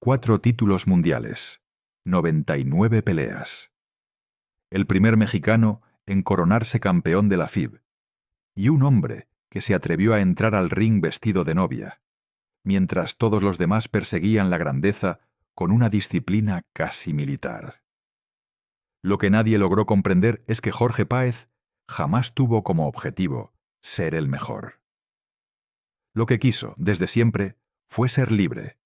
4 títulos mundiales, 99 peleas. El primer mexicano en coronarse campeón de la FIB. Y un hombre que se atrevió a entrar al ring vestido de novia, mientras todos los demás perseguían la grandeza con una disciplina casi militar. Lo que nadie logró comprender es que Jorge Páez jamás tuvo como objetivo ser el mejor. Lo que quiso, desde siempre, fue ser libre.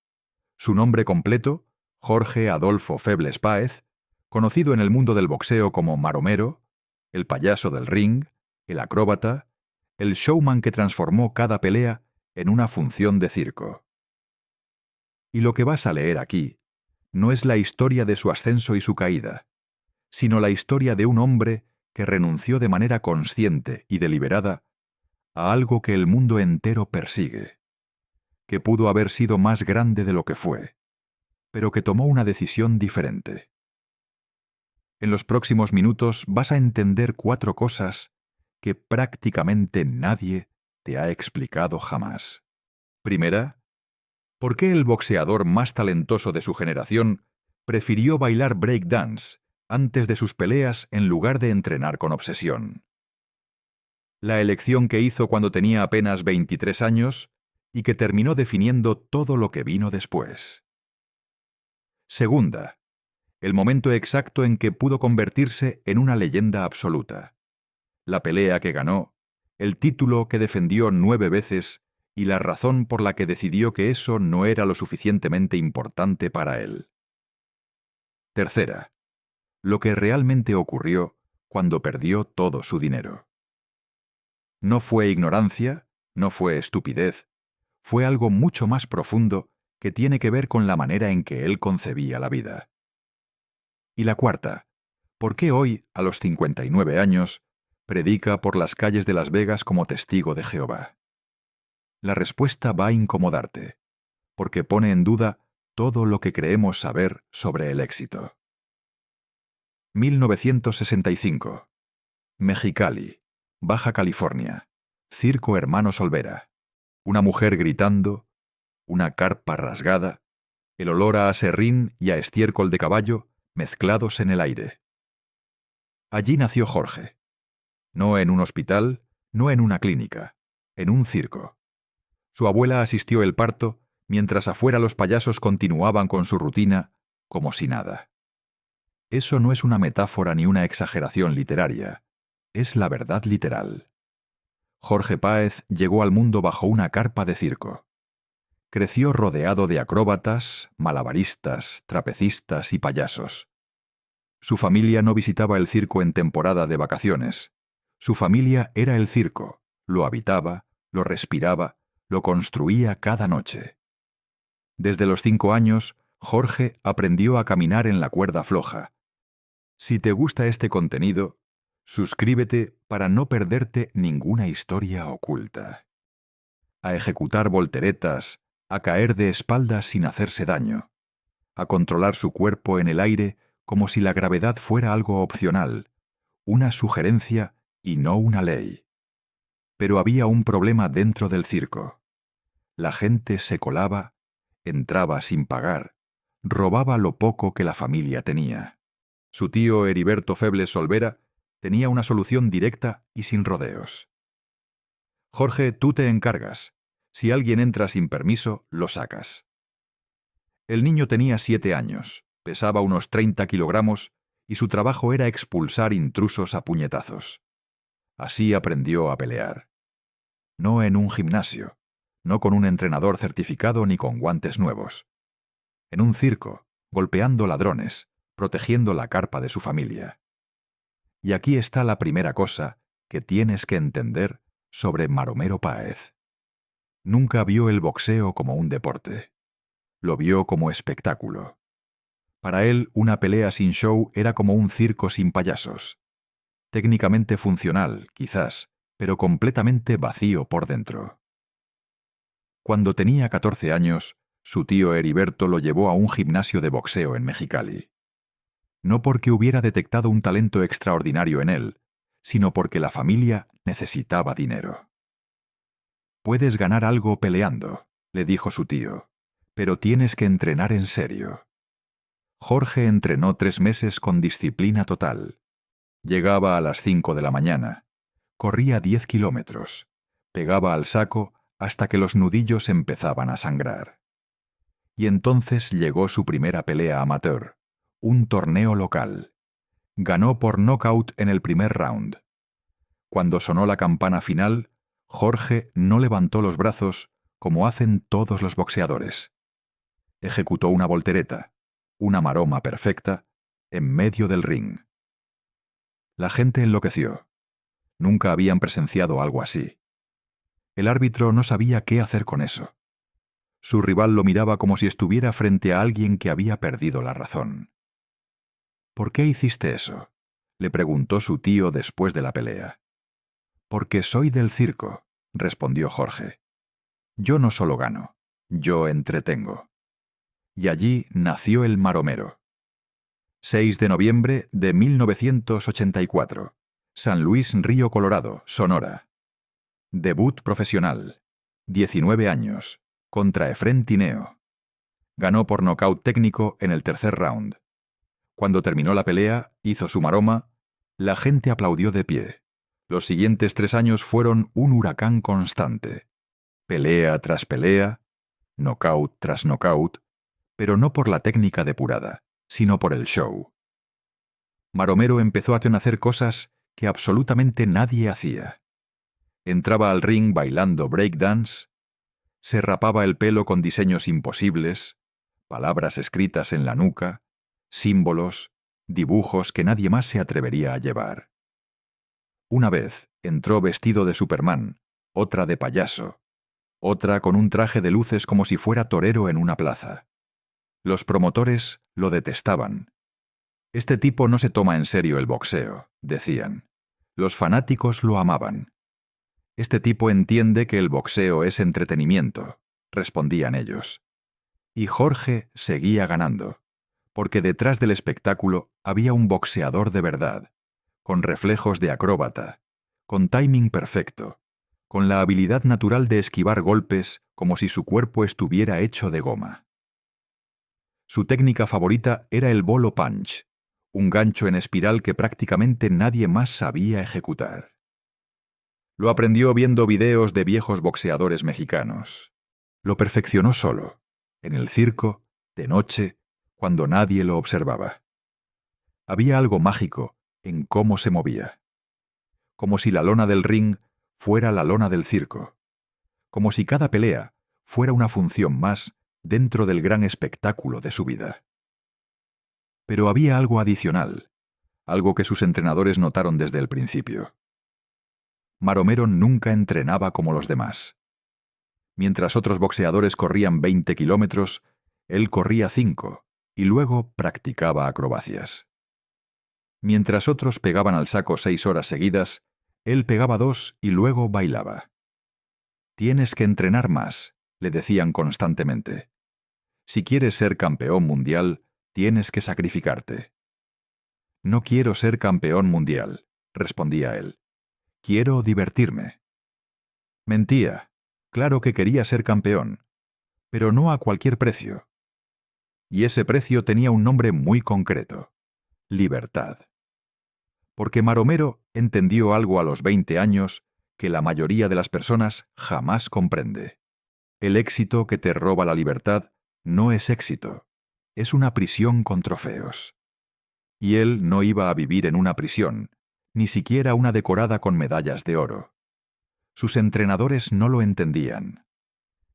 Su nombre completo, Jorge Adolfo Febles Páez, conocido en el mundo del boxeo como Maromero, el payaso del ring, el acróbata, el showman que transformó cada pelea en una función de circo. Y lo que vas a leer aquí no es la historia de su ascenso y su caída, sino la historia de un hombre que renunció de manera consciente y deliberada a algo que el mundo entero persigue, que pudo haber sido más grande de lo que fue, pero que tomó una decisión diferente. En los próximos minutos vas a entender 4 cosas que prácticamente nadie te ha explicado jamás. Primera, ¿por qué el boxeador más talentoso de su generación prefirió bailar breakdance antes de sus peleas en lugar de entrenar con obsesión? La elección que hizo cuando tenía apenas 23 años y que terminó definiendo todo lo que vino después. Segunda, el momento exacto en que pudo convertirse en una leyenda absoluta. La pelea que ganó, el título que defendió 9 veces y la razón por la que decidió que eso no era lo suficientemente importante para él. Tercera, lo que realmente ocurrió cuando perdió todo su dinero. No fue ignorancia, no fue estupidez, fue algo mucho más profundo que tiene que ver con la manera en que él concebía la vida. Y la cuarta, ¿por qué hoy, a los 59 años, predica por las calles de Las Vegas como testigo de Jehová? La respuesta va a incomodarte, porque pone en duda todo lo que creemos saber sobre el éxito. 1965. Mexicali, Baja California. Circo Hermanos Olvera. Una mujer gritando, una carpa rasgada, el olor a aserrín y a estiércol de caballo mezclados en el aire. Allí nació Jorge. No en un hospital, no en una clínica, en un circo. Su abuela asistió el parto, mientras afuera los payasos continuaban con su rutina como si nada. Eso no es una metáfora ni una exageración literaria, es la verdad literal. Jorge Páez llegó al mundo bajo una carpa de circo. Creció rodeado de acróbatas, malabaristas, trapecistas y payasos. Su familia no visitaba el circo en temporada de vacaciones. Su familia era el circo, lo habitaba, lo respiraba, lo construía cada noche. Desde los 5 años, Jorge aprendió a caminar en la cuerda floja. Si te gusta este contenido, suscríbete para no perderte ninguna historia oculta. A ejecutar volteretas, a caer de espaldas sin hacerse daño, a controlar su cuerpo en el aire como si la gravedad fuera algo opcional, una sugerencia y no una ley. Pero había un problema dentro del circo. La gente se colaba, entraba sin pagar, robaba lo poco que la familia tenía. Su tío Heriberto Febles Olvera tenía una solución directa y sin rodeos. Jorge, tú te encargas. Si alguien entra sin permiso, lo sacas. El niño tenía 7 años, pesaba unos 30 kilogramos y su trabajo era expulsar intrusos a puñetazos. Así aprendió a pelear. No en un gimnasio, no con un entrenador certificado ni con guantes nuevos. En un circo, golpeando ladrones, protegiendo la carpa de su familia. Y aquí está la primera cosa que tienes que entender sobre Maromero Páez. Nunca vio el boxeo como un deporte. Lo vio como espectáculo. Para él, una pelea sin show era como un circo sin payasos. Técnicamente funcional, quizás, pero completamente vacío por dentro. Cuando tenía 14 años, su tío Heriberto lo llevó a un gimnasio de boxeo en Mexicali. No porque hubiera detectado un talento extraordinario en él, sino porque la familia necesitaba dinero. «Puedes ganar algo peleando», le dijo su tío, pero tienes que entrenar en serio. Jorge entrenó 3 meses con disciplina total. Llegaba a las 5 de la mañana. Corría 10 kilómetros. Pegaba al saco hasta que los nudillos empezaban a sangrar. Y entonces llegó su primera pelea amateur, un torneo local. Ganó por nocaut en el primer round. Cuando sonó la campana final, Jorge no levantó los brazos como hacen todos los boxeadores. Ejecutó una voltereta, una maroma perfecta, en medio del ring. La gente enloqueció. Nunca habían presenciado algo así. El árbitro no sabía qué hacer con eso. Su rival lo miraba como si estuviera frente a alguien que había perdido la razón. «¿Por qué hiciste eso?», le preguntó su tío después de la pelea. «Porque soy del circo», respondió Jorge. «Yo no solo gano, yo entretengo». Y allí nació el maromero. 6 de noviembre de 1984. San Luis Río Colorado, Sonora. Debut profesional. 19 años. Contra Efrén Tineo. Ganó por nocaut técnico en el tercer round. Cuando terminó la pelea, hizo su maroma. La gente aplaudió de pie. Los siguientes 3 años fueron un huracán constante. Pelea tras pelea, nocaut tras nocaut, pero no por la técnica depurada, sino por el show. Maromero empezó a hacer cosas que absolutamente nadie hacía. Entraba al ring bailando breakdance, se rapaba el pelo con diseños imposibles, palabras escritas en la nuca, símbolos, dibujos que nadie más se atrevería a llevar. Una vez entró vestido de Superman, otra de payaso, otra con un traje de luces como si fuera torero en una plaza. Los promotores lo detestaban. «Este tipo no se toma en serio el boxeo», decían. Los fanáticos lo amaban. «Este tipo entiende que el boxeo es entretenimiento», respondían ellos. Y Jorge seguía ganando, porque detrás del espectáculo había un boxeador de verdad, con reflejos de acróbata, con timing perfecto, con la habilidad natural de esquivar golpes como si su cuerpo estuviera hecho de goma. Su técnica favorita era el bolo punch, un gancho en espiral que prácticamente nadie más sabía ejecutar. Lo aprendió viendo videos de viejos boxeadores mexicanos. Lo perfeccionó solo, en el circo, de noche, cuando nadie lo observaba. Había algo mágico en cómo se movía. Como si la lona del ring fuera la lona del circo. Como si cada pelea fuera una función más dentro del gran espectáculo de su vida. Pero había algo adicional, algo que sus entrenadores notaron desde el principio. Maromero nunca entrenaba como los demás. Mientras otros boxeadores corrían 20 kilómetros, él corría 5 y luego practicaba acrobacias. Mientras otros pegaban al saco 6 horas seguidas, él pegaba 2 y luego bailaba. «Tienes que entrenar más», le decían constantemente. «Si quieres ser campeón mundial, tienes que sacrificarte». «No quiero ser campeón mundial», respondía él. «Quiero divertirme». Mentía. Claro que quería ser campeón, pero no a cualquier precio. Y ese precio tenía un nombre muy concreto: libertad. Porque Maromero entendió algo a los 20 años que la mayoría de las personas jamás comprende. El éxito que te roba la libertad no es éxito, es una prisión con trofeos. Y él no iba a vivir en una prisión, ni siquiera una decorada con medallas de oro. Sus entrenadores no lo entendían.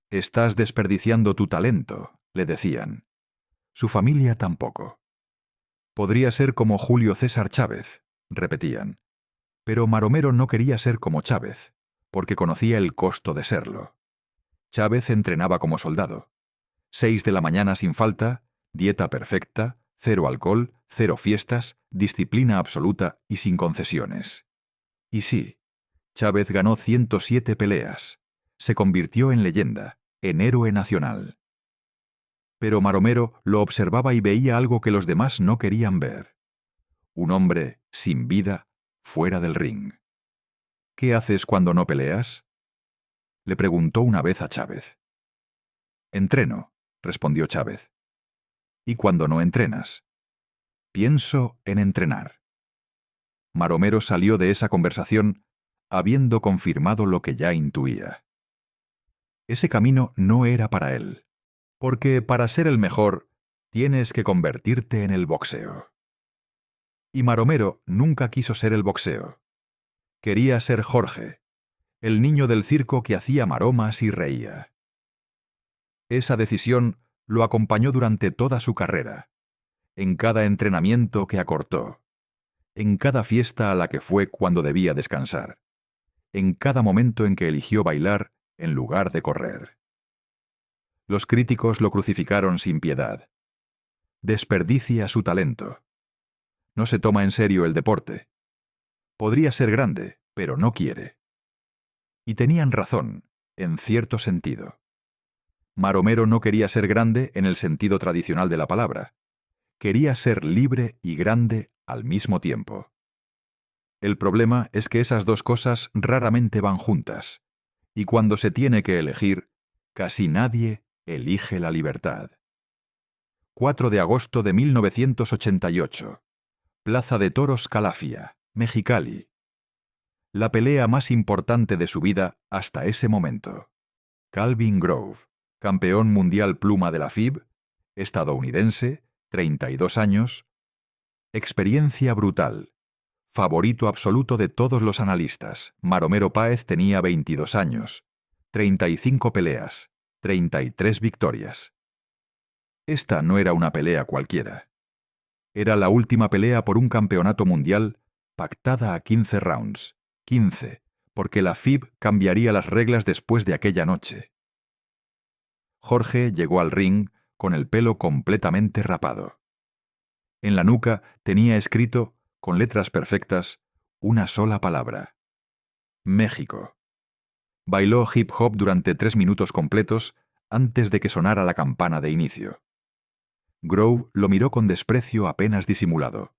«Estás desperdiciando tu talento», le decían. Su familia tampoco. «Podría ser como Julio César Chávez», repetían. Pero Maromero no quería ser como Chávez, porque conocía el costo de serlo. Chávez entrenaba como soldado. 6 de la mañana sin falta, dieta perfecta, 0 alcohol, 0 fiestas, disciplina absoluta y sin concesiones. Y sí, Chávez ganó 107 peleas. Se convirtió en leyenda, en héroe nacional. Pero Maromero lo observaba y veía algo que los demás no querían ver. Un hombre sin vida fuera del ring. «¿Qué haces cuando no peleas?», le preguntó una vez a Chávez. «Entreno», respondió Chávez. ¿Y cuando no entrenas? Pienso en entrenar. Maromero salió de esa conversación habiendo confirmado lo que ya intuía. Ese camino no era para él, porque para ser el mejor tienes que convertirte en el boxeo. Y Maromero nunca quiso ser el boxeo. Quería ser Jorge, el niño del circo que hacía maromas y reía. Esa decisión lo acompañó durante toda su carrera, en cada entrenamiento que acortó, en cada fiesta a la que fue cuando debía descansar, en cada momento en que eligió bailar en lugar de correr. Los críticos lo crucificaron sin piedad. Desperdicia su talento. No se toma en serio el deporte. Podría ser grande, pero no quiere. Y tenían razón, en cierto sentido. Maromero no quería ser grande en el sentido tradicional de la palabra. Quería ser libre y grande al mismo tiempo. El problema es que esas dos cosas raramente van juntas, y cuando se tiene que elegir, casi nadie elige la libertad. 4 de agosto de 1988. Plaza de Toros Calafia, Mexicali. La pelea más importante de su vida hasta ese momento. Calvin Grove, campeón mundial pluma de la FIB, estadounidense, 32 años. Experiencia brutal. Favorito absoluto de todos los analistas. Maromero Páez tenía 22 años, 35 peleas, 33 victorias. Esta no era una pelea cualquiera. Era la última pelea por un campeonato mundial pactada a 15 rounds. 15, porque la FIB cambiaría las reglas después de aquella noche. Jorge llegó al ring con el pelo completamente rapado. En la nuca tenía escrito, con letras perfectas, una sola palabra: México. Bailó hip hop durante 3 minutos completos antes de que sonara la campana de inicio. Grove lo miró con desprecio apenas disimulado.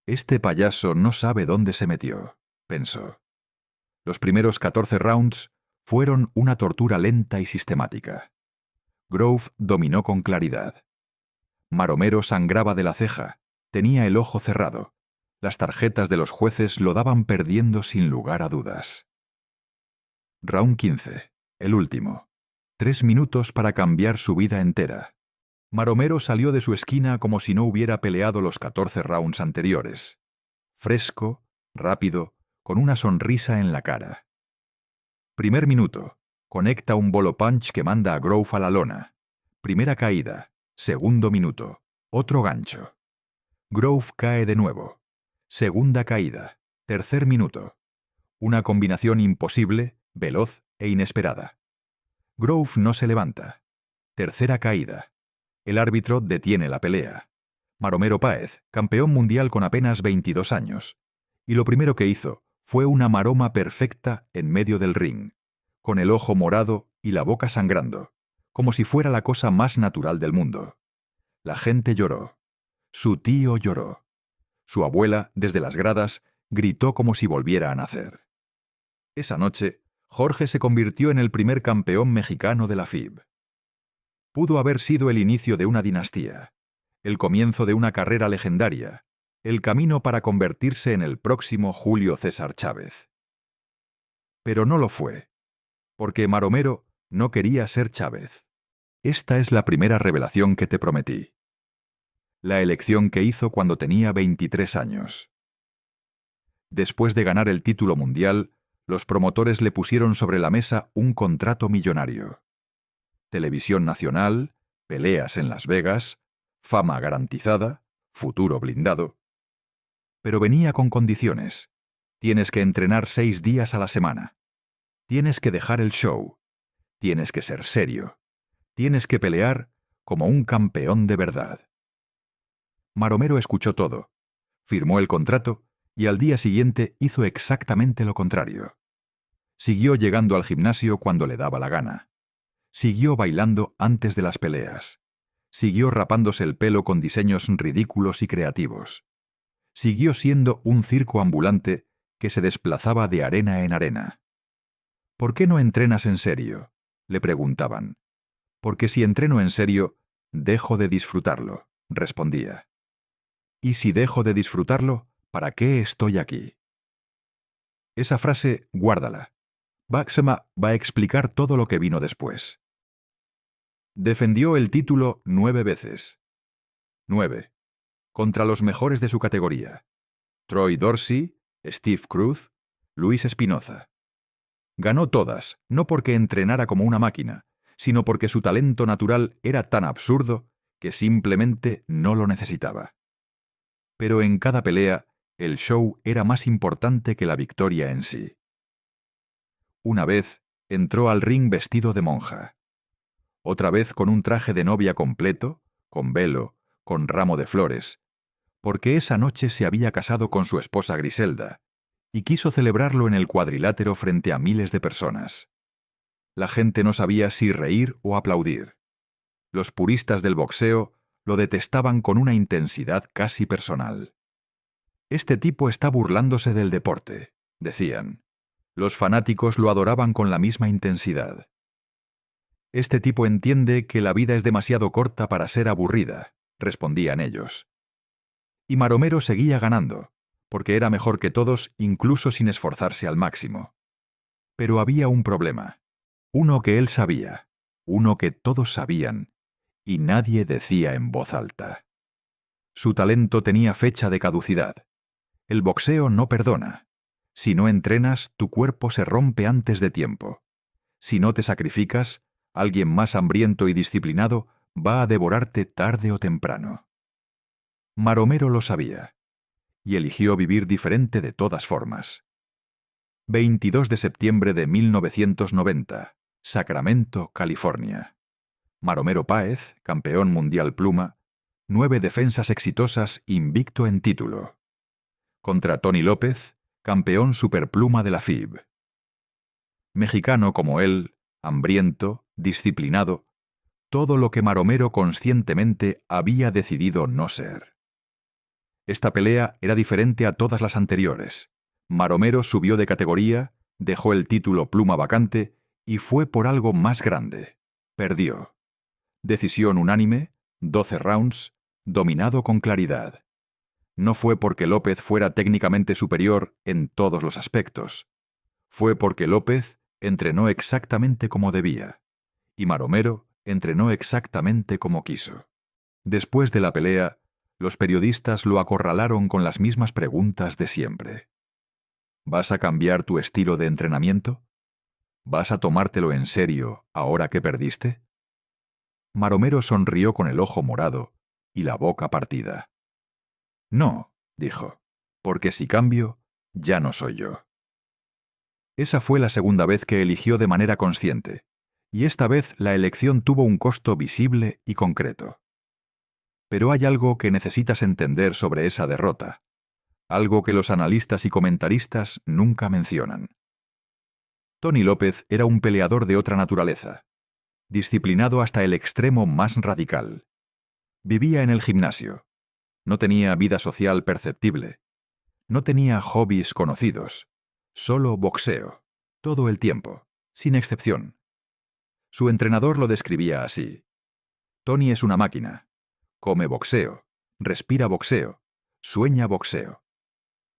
Este payaso no sabe dónde se metió, pensó. Los primeros 14 rounds fueron una tortura lenta y sistemática. Grove dominó con claridad. Maromero sangraba de la ceja, tenía el ojo cerrado. Las tarjetas de los jueces lo daban perdiendo sin lugar a dudas. Round 15, el último. 3 minutos para cambiar su vida entera. Maromero salió de su esquina como si no hubiera peleado los 14 rounds anteriores. Fresco, rápido, con una sonrisa en la cara. Primer minuto. Conecta un bolo punch que manda a Grove a la lona. Primera caída. Segundo minuto. Otro gancho. Grove cae de nuevo. Segunda caída. Tercer minuto. Una combinación imposible, veloz e inesperada. Grove no se levanta. Tercera caída. El árbitro detiene la pelea. Maromero Páez, campeón mundial con apenas 22 años. Y lo primero que hizo fue una maroma perfecta en medio del ring, con el ojo morado y la boca sangrando, como si fuera la cosa más natural del mundo. La gente lloró. Su tío lloró. Su abuela, desde las gradas, gritó como si volviera a nacer. Esa noche, Jorge se convirtió en el primer campeón mexicano de la FIB. Pudo haber sido el inicio de una dinastía, el comienzo de una carrera legendaria, el camino para convertirse en el próximo Julio César Chávez. Pero no lo fue, porque Maromero no quería ser Chávez. Esta es la primera revelación que te prometí. La elección que hizo cuando tenía 23 años. Después de ganar el título mundial, los promotores le pusieron sobre la mesa un contrato millonario. Televisión nacional, peleas en Las Vegas, fama garantizada, futuro blindado. Pero venía con condiciones. Tienes que entrenar 6 días a la semana. Tienes que dejar el show. Tienes que ser serio. Tienes que pelear como un campeón de verdad. Maromero escuchó todo, firmó el contrato y al día siguiente hizo exactamente lo contrario. Siguió llegando al gimnasio cuando le daba la gana. Siguió bailando antes de las peleas. Siguió rapándose el pelo con diseños ridículos y creativos. Siguió siendo un circo ambulante que se desplazaba de arena en arena. ¿Por qué no entrenas en serio?, le preguntaban. Porque si entreno en serio, dejo de disfrutarlo, respondía. ¿Y si dejo de disfrutarlo, para qué estoy aquí? Esa frase, guárdala. Baxema va a explicar todo lo que vino después. Defendió el título 9 veces. 9. Contra los mejores de su categoría. Troy Dorsey, Steve Cruz, Luis Espinoza. Ganó todas, no porque entrenara como una máquina, sino porque su talento natural era tan absurdo que simplemente no lo necesitaba. Pero en cada pelea, el show era más importante que la victoria en sí. Una vez, entró al ring vestido de monja. Otra vez con un traje de novia completo, con velo, con ramo de flores, porque esa noche se había casado con su esposa Griselda, y quiso celebrarlo en el cuadrilátero frente a miles de personas. La gente no sabía si reír o aplaudir. Los puristas del boxeo lo detestaban con una intensidad casi personal. Este tipo está burlándose del deporte, decían. Los fanáticos lo adoraban con la misma intensidad. Este tipo entiende que la vida es demasiado corta para ser aburrida, respondían ellos. Y Maromero seguía ganando, porque era mejor que todos incluso sin esforzarse al máximo. Pero había un problema, uno que él sabía, uno que todos sabían, y nadie decía en voz alta. Su talento tenía fecha de caducidad. El boxeo no perdona. Si no entrenas, tu cuerpo se rompe antes de tiempo. Si no te sacrificas, alguien más hambriento y disciplinado va a devorarte tarde o temprano. Maromero lo sabía, y eligió vivir diferente de todas formas. 22 de septiembre de 1990, Sacramento, California. Maromero Páez, campeón mundial pluma, 9 defensas exitosas invicto en título. Contra Tony López, campeón superpluma de la FIB. Mexicano como él, hambriento, disciplinado, todo lo que Maromero conscientemente había decidido no ser. Esta pelea era diferente a todas las anteriores. Maromero subió de categoría, dejó el título pluma vacante y fue por algo más grande. Perdió. Decisión unánime, 12 rounds, dominado con claridad. No fue porque López fuera técnicamente superior en todos los aspectos. Fue porque López entrenó exactamente como debía, y Maromero entrenó exactamente como quiso. Después de la pelea, los periodistas lo acorralaron con las mismas preguntas de siempre. ¿Vas a cambiar tu estilo de entrenamiento? ¿Vas a tomártelo en serio ahora que perdiste? Maromero sonrió con el ojo morado y la boca partida. No, dijo, porque si cambio, ya no soy yo. Esa fue la segunda vez que eligió de manera consciente, y esta vez la elección tuvo un costo visible y concreto. Pero hay algo que necesitas entender sobre esa derrota, algo que los analistas y comentaristas nunca mencionan. Tony López era un peleador de otra naturaleza, disciplinado hasta el extremo más radical. Vivía en el gimnasio. No tenía vida social perceptible. No tenía hobbies conocidos. Solo boxeo. Todo el tiempo, sin excepción. Su entrenador lo describía así. Tony es una máquina. Come boxeo. Respira boxeo. Sueña boxeo.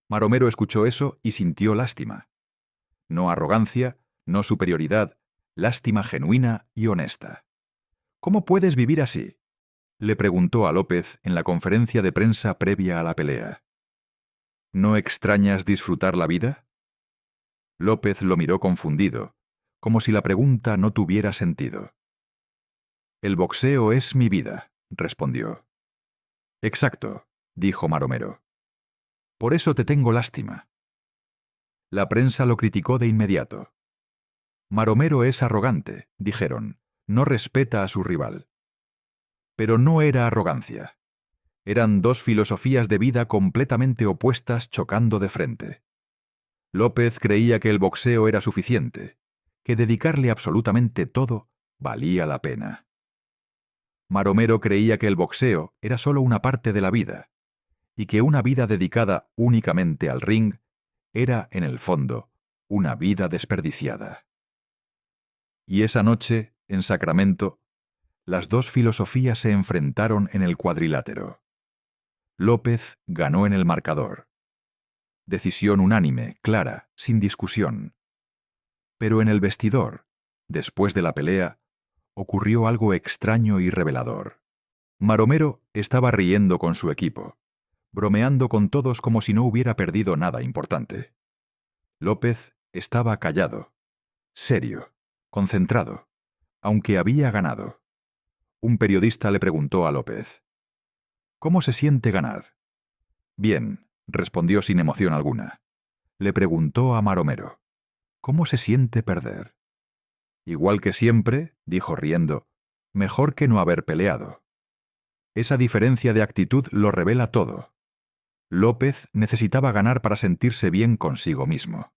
Maromero escuchó eso y sintió lástima. No arrogancia, no superioridad, lástima genuina y honesta. ¿Cómo puedes vivir así?, le preguntó a López en la conferencia de prensa previa a la pelea. ¿No extrañas disfrutar la vida? López lo miró confundido, como si la pregunta no tuviera sentido. El boxeo es mi vida, respondió. Exacto, dijo Maromero. Por eso te tengo lástima. La prensa lo criticó de inmediato. Maromero es arrogante, dijeron, no respeta a su rival. Pero no era arrogancia. Eran dos filosofías de vida completamente opuestas chocando de frente. López creía que el boxeo era suficiente, que dedicarle absolutamente todo valía la pena. Maromero creía que el boxeo era solo una parte de la vida, y que una vida dedicada únicamente al ring era, en el fondo, una vida desperdiciada. Y esa noche, en Sacramento, Las dos filosofías se enfrentaron en el cuadrilátero. López ganó en el marcador. Decisión unánime, clara, sin discusión. Pero en el vestidor, después de la pelea, ocurrió algo extraño y revelador. Maromero estaba riendo con su equipo, bromeando con todos como si no hubiera perdido nada importante. López estaba callado, serio, concentrado, aunque había ganado. Un periodista le preguntó a López: «¿Cómo se siente ganar?» «Bien», respondió sin emoción alguna. Le preguntó a Maromero: «¿Cómo se siente perder?» «Igual que siempre», dijo riendo, «mejor que no haber peleado». Esa diferencia de actitud lo revela todo. López necesitaba ganar para sentirse bien consigo mismo.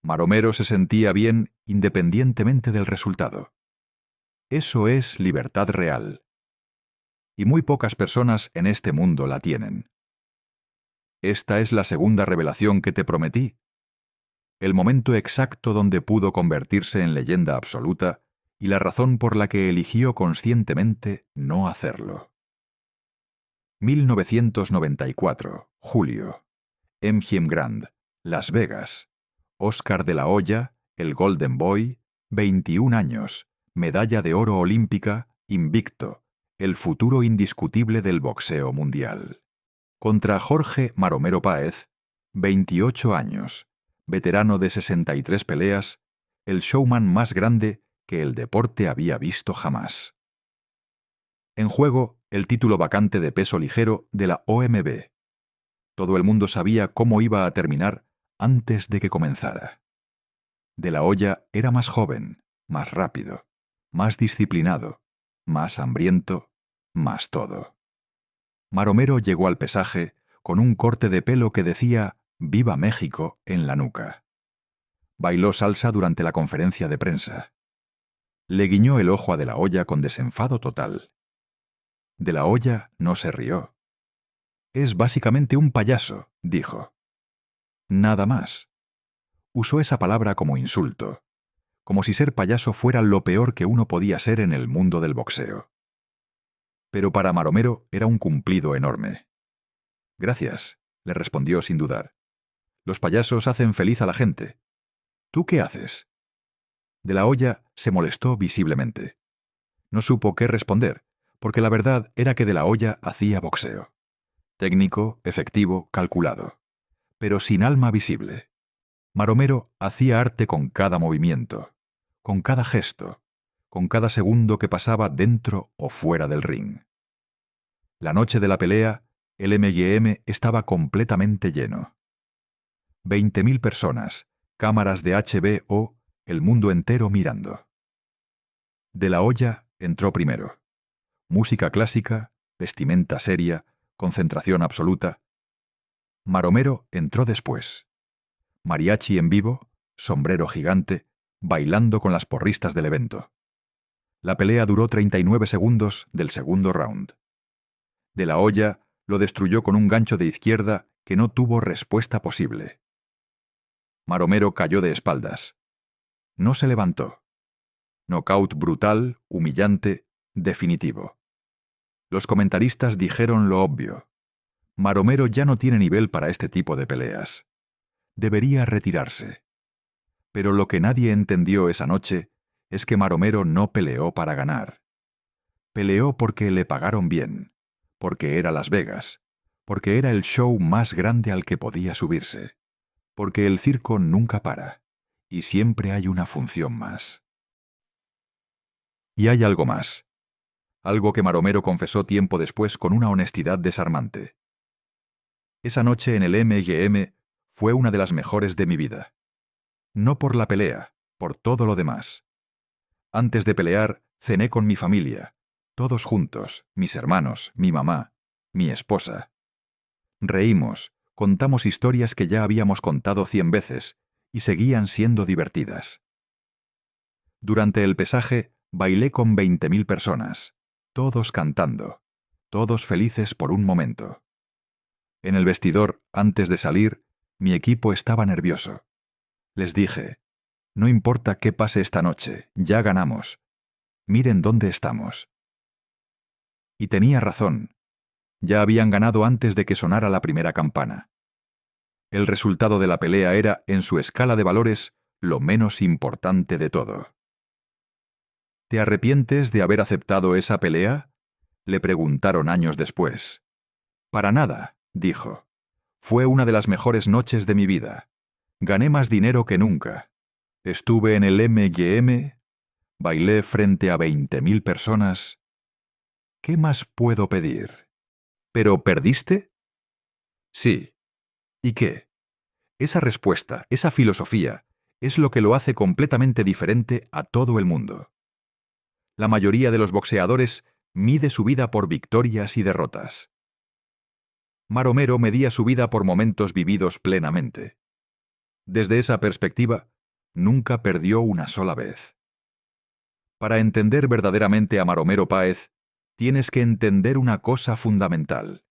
Maromero se sentía bien independientemente del resultado. Eso es libertad real. Y muy pocas personas en este mundo la tienen. Esta es la segunda revelación que te prometí. El momento exacto donde pudo convertirse en leyenda absoluta y la razón por la que eligió conscientemente no hacerlo. 1994, julio. MGM Grand, Las Vegas. Oscar de la Hoya, el Golden Boy, 21 años, medalla de oro olímpica, invicto, el futuro indiscutible del boxeo mundial. Contra Jorge Maromero Páez, 28 años, veterano de 63 peleas, el showman más grande que el deporte había visto jamás. En juego, el título vacante de peso ligero de la OMB. Todo el mundo sabía cómo iba a terminar antes de que comenzara. De la Hoya era más joven, más rápido, más disciplinado, más hambriento, más todo. Maromero llegó al pesaje con un corte de pelo que decía «Viva México» en la nuca. Bailó salsa durante la conferencia de prensa. Le guiñó el ojo a De la Hoya con desenfado total. De la Hoya no se rió. «Es básicamente un payaso», dijo. Nada más. Usó esa palabra como insulto, como si ser payaso fuera lo peor que uno podía ser en el mundo del boxeo. Pero para Maromero era un cumplido enorme. «Gracias», le respondió sin dudar. «Los payasos hacen feliz a la gente. ¿Tú qué haces?» De la Hoya se molestó visiblemente. No supo qué responder, porque la verdad era que De la Hoya hacía boxeo. Técnico, efectivo, calculado, pero sin alma visible. Maromero hacía arte con cada movimiento, con cada gesto, con cada segundo que pasaba dentro o fuera del ring. La noche de la pelea, el MGM estaba completamente lleno. 20.000 personas, cámaras de HBO, el mundo entero mirando. De la Hoya entró primero. Música clásica, vestimenta seria, concentración absoluta. Maromero entró después. Mariachi en vivo, sombrero gigante, bailando con las porristas del evento. La pelea duró 39 segundos del segundo round. De la Hoya lo destruyó con un gancho de izquierda que no tuvo respuesta posible. Maromero cayó de espaldas. No se levantó. Nocaut brutal, humillante, definitivo. Los comentaristas dijeron lo obvio. Maromero ya no tiene nivel para este tipo de peleas. Debería retirarse. Pero lo que nadie entendió esa noche es que Maromero no peleó para ganar. Peleó porque le pagaron bien, porque era Las Vegas, porque era el show más grande al que podía subirse, porque el circo nunca para, y siempre hay una función más. Y hay algo más. Algo que Maromero confesó tiempo después con una honestidad desarmante. Esa noche en el MGM fue una de las mejores de mi vida. No por la pelea, por todo lo demás. Antes de pelear, cené con mi familia, todos juntos, mis hermanos, mi mamá, mi esposa. Reímos, contamos historias que ya habíamos contado 100 veces y seguían siendo divertidas. Durante el pesaje, bailé con 20.000 personas, todos cantando, todos felices por un momento. En el vestidor, antes de salir, mi equipo estaba nervioso. Les dije: «No importa qué pase esta noche, ya ganamos. Miren dónde estamos. Y tenía razón. Ya habían ganado antes de que sonara la primera campana. El resultado de la pelea era, en su escala de valores, lo menos importante de todo. ¿Te arrepientes de haber aceptado esa pelea?, le preguntaron años después. Para nada, dijo. Fue una de las mejores noches de mi vida. Gané más dinero que nunca. Estuve en el M&M, bailé frente a 20.000 personas. ¿Qué más puedo pedir? ¿Pero perdiste? Sí. ¿Y qué? Esa respuesta, esa filosofía, es lo que lo hace completamente diferente a todo el mundo. La mayoría de los boxeadores mide su vida por victorias y derrotas. Maromero medía su vida por momentos vividos plenamente. Desde esa perspectiva, nunca perdió una sola vez. Para entender verdaderamente a Maromero Páez, tienes que entender una cosa fundamental.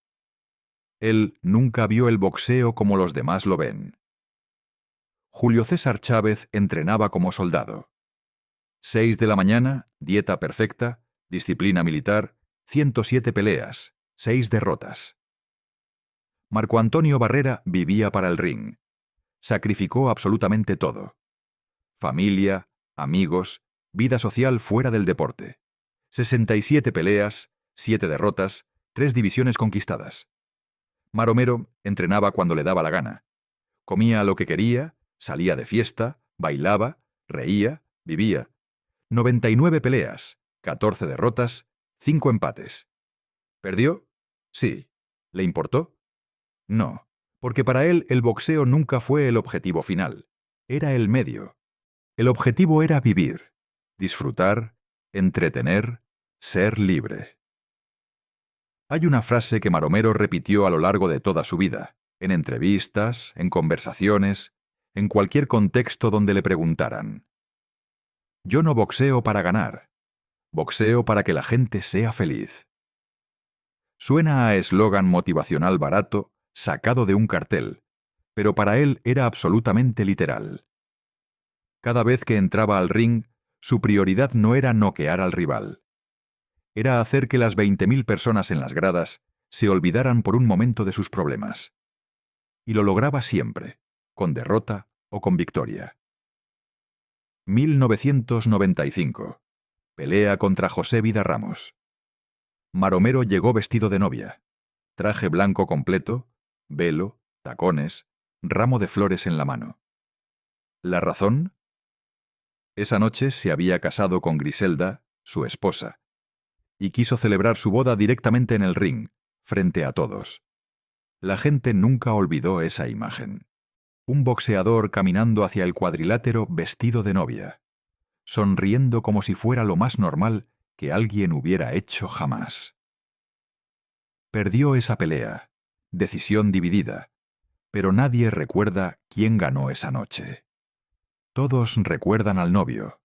Él nunca vio el boxeo como los demás lo ven. Julio César Chávez entrenaba como soldado. 6 de la mañana, dieta perfecta, disciplina militar, 107 peleas, 6 derrotas. Marco Antonio Barrera vivía para el ring. Sacrificó absolutamente todo. Familia, amigos, vida social fuera del deporte. 67 peleas, 7 derrotas, 3 divisiones conquistadas. Maromero entrenaba cuando le daba la gana. Comía lo que quería, salía de fiesta, bailaba, reía, vivía. 99 peleas, 14 derrotas, 5 empates. ¿Perdió? Sí. ¿Le importó? No, porque para él el boxeo nunca fue el objetivo final. Era el medio. El objetivo era vivir, disfrutar, entretener, ser libre. Hay una frase que Maromero repitió a lo largo de toda su vida, en entrevistas, en conversaciones, en cualquier contexto donde le preguntaran. Yo no boxeo para ganar, boxeo para que la gente sea feliz. Suena a eslogan motivacional barato, sacado de un cartel, pero para él era absolutamente literal. Cada vez que entraba al ring, su prioridad no era noquear al rival. Era hacer que las 20.000 personas en las gradas se olvidaran por un momento de sus problemas. Y lo lograba siempre, con derrota o con victoria. 1995. Pelea contra José Vida Ramos. Maromero llegó vestido de novia. Traje blanco completo, velo, tacones, ramo de flores en la mano. ¿La razón? Esa noche se había casado con Griselda, su esposa, y quiso celebrar su boda directamente en el ring, frente a todos. La gente nunca olvidó esa imagen. Un boxeador caminando hacia el cuadrilátero vestido de novia, sonriendo como si fuera lo más normal que alguien hubiera hecho jamás. Perdió esa pelea, decisión dividida, pero nadie recuerda quién ganó esa noche. Todos recuerdan al novio.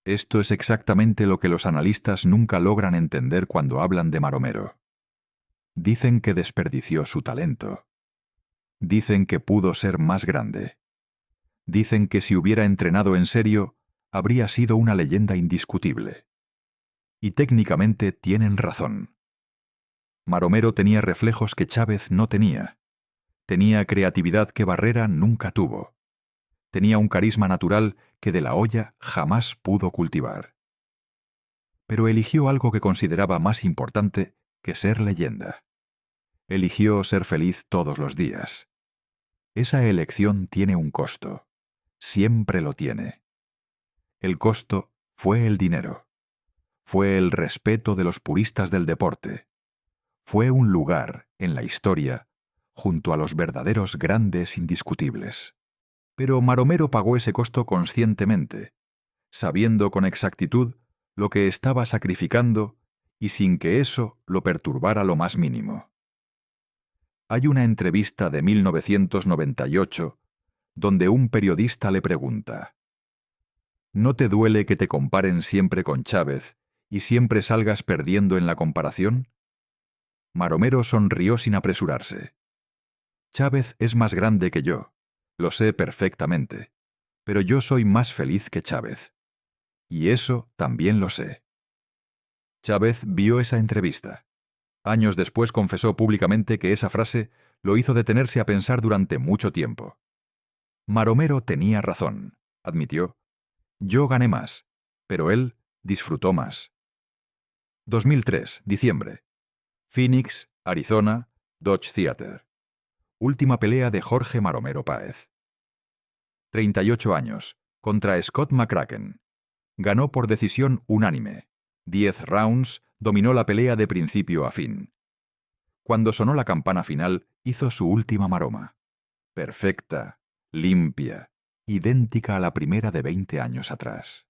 Esto es exactamente lo que los analistas nunca logran entender cuando hablan de Maromero. Dicen que desperdició su talento. Dicen que pudo ser más grande. Dicen que si hubiera entrenado en serio, habría sido una leyenda indiscutible. Y técnicamente tienen razón. Maromero tenía reflejos que Chávez no tenía. Tenía creatividad que Barrera nunca tuvo. Tenía un carisma natural que De la Hoya jamás pudo cultivar. Pero eligió algo que consideraba más importante que ser leyenda. Eligió ser feliz todos los días. Esa elección tiene un costo. Siempre lo tiene. El costo fue el dinero. Fue el respeto de los puristas del deporte. Fue un lugar en la historia junto a los verdaderos grandes indiscutibles. Pero Maromero pagó ese costo conscientemente, sabiendo con exactitud lo que estaba sacrificando y sin que eso lo perturbara lo más mínimo. Hay una entrevista de 1998 donde un periodista le pregunta: ¿no te duele que te comparen siempre con Chávez y siempre salgas perdiendo en la comparación? Maromero sonrió sin apresurarse. Chávez es más grande que yo, lo sé perfectamente, pero yo soy más feliz que Chávez. Y eso también lo sé. Chávez vio esa entrevista. Años después confesó públicamente que esa frase lo hizo detenerse a pensar durante mucho tiempo. Maromero tenía razón, admitió. Yo gané más, pero él disfrutó más. 2003, diciembre. Phoenix, Arizona, Dodge Theater. Última pelea de Jorge Maromero Páez. 38 años, contra Scott McCracken. Ganó por decisión unánime. 10 rounds, dominó la pelea de principio a fin. Cuando sonó la campana final, hizo su última maroma. Perfecta, limpia, idéntica a la primera de 20 años atrás.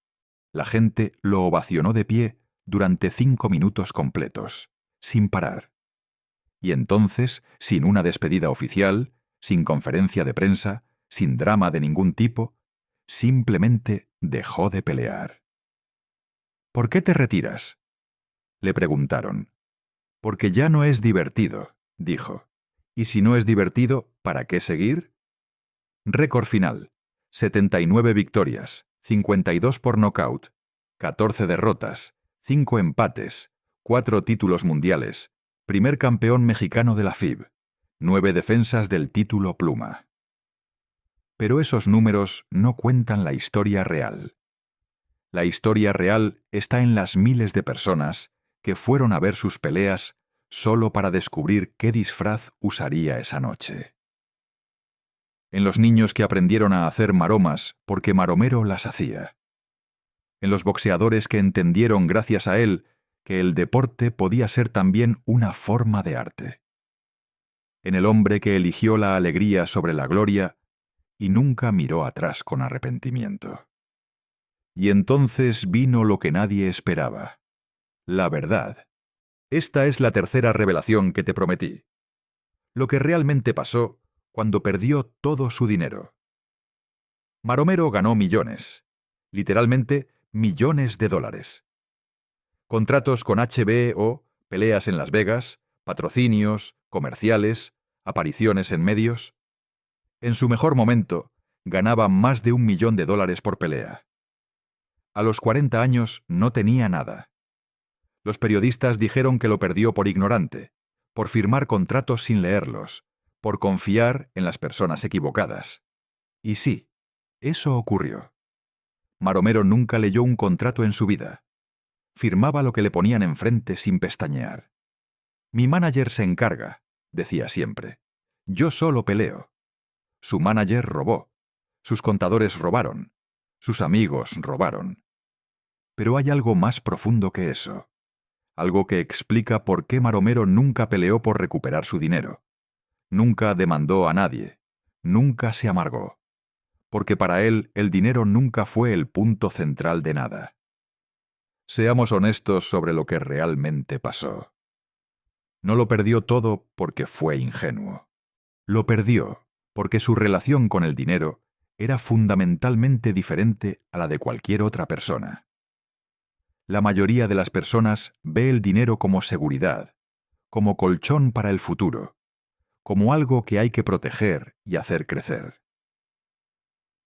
La gente lo ovacionó de pie durante 5 minutos completos, sin parar. Y entonces, sin una despedida oficial, sin conferencia de prensa, sin drama de ningún tipo, simplemente dejó de pelear. ¿Por qué te retiras?, le preguntaron. Porque ya no es divertido, dijo. Y si no es divertido, ¿para qué seguir? Récord final: 79 victorias, 52 por nocaut, 14 derrotas, 5 empates, 4 títulos mundiales, primer campeón mexicano de la FIB, 9 defensas del título pluma. Pero esos números no cuentan la historia real. La historia real está en las miles de personas que fueron a ver sus peleas solo para descubrir qué disfraz usaría esa noche. En los niños que aprendieron a hacer maromas porque Maromero las hacía. En los boxeadores que entendieron gracias a él que el deporte podía ser también una forma de arte. En el hombre que eligió la alegría sobre la gloria y nunca miró atrás con arrepentimiento. Y entonces vino lo que nadie esperaba: la verdad. Esta es la tercera revelación que te prometí. Lo que realmente pasó cuando perdió todo su dinero. Maromero ganó millones, literalmente millones de dólares. Contratos con HBO, peleas en Las Vegas, patrocinios, comerciales, apariciones en medios. En su mejor momento, ganaba más de $1 millón por pelea. A los 40 años no tenía nada. Los periodistas dijeron que lo perdió por ignorante, por firmar contratos sin leerlos, por confiar en las personas equivocadas. Y sí, eso ocurrió. Maromero nunca leyó un contrato en su vida. Firmaba lo que le ponían enfrente sin pestañear. Mi manager se encarga, decía siempre. Yo solo peleo. Su manager robó. Sus contadores robaron. Sus amigos robaron. Pero hay algo más profundo que eso. Algo que explica por qué Maromero nunca peleó por recuperar su dinero. Nunca demandó a nadie. Nunca se amargó. Porque para él el dinero nunca fue el punto central de nada. Seamos honestos sobre lo que realmente pasó. No lo perdió todo porque fue ingenuo. Lo perdió porque su relación con el dinero era fundamentalmente diferente a la de cualquier otra persona. La mayoría de las personas ve el dinero como seguridad, como colchón para el futuro, como algo que hay que proteger y hacer crecer.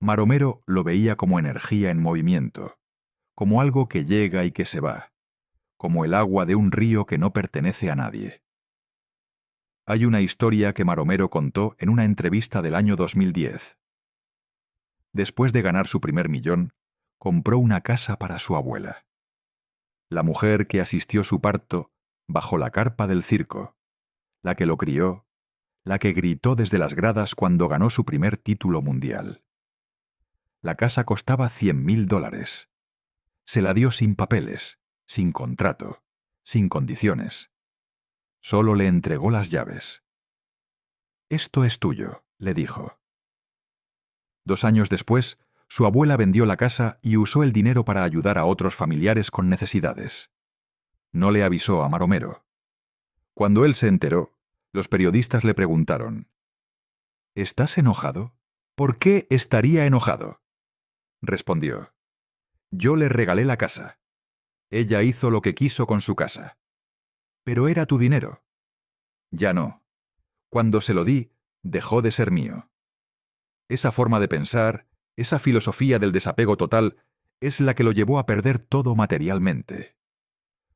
Maromero lo veía como energía en movimiento, como algo que llega y que se va, como el agua de un río que no pertenece a nadie. Hay una historia que Maromero contó en una entrevista del año 2010. Después de ganar su primer millón, compró una casa para su abuela. La mujer que asistió su parto bajo la carpa del circo, la que lo crió, la que gritó desde las gradas cuando ganó su primer título mundial. La casa costaba $100.000. Se la dio sin papeles, sin contrato, sin condiciones. Solo le entregó las llaves. Esto es tuyo, le dijo. 2 años después, su abuela vendió la casa y usó el dinero para ayudar a otros familiares con necesidades. No le avisó a Maromero. Cuando él se enteró, los periodistas le preguntaron: ¿Estás enojado? ¿Por qué estaría enojado? Respondió: Yo le regalé la casa. Ella hizo lo que quiso con su casa. Pero era tu dinero. Ya no. Cuando se lo di, dejó de ser mío. Esa forma de pensar, esa filosofía del desapego total, es la que lo llevó a perder todo materialmente.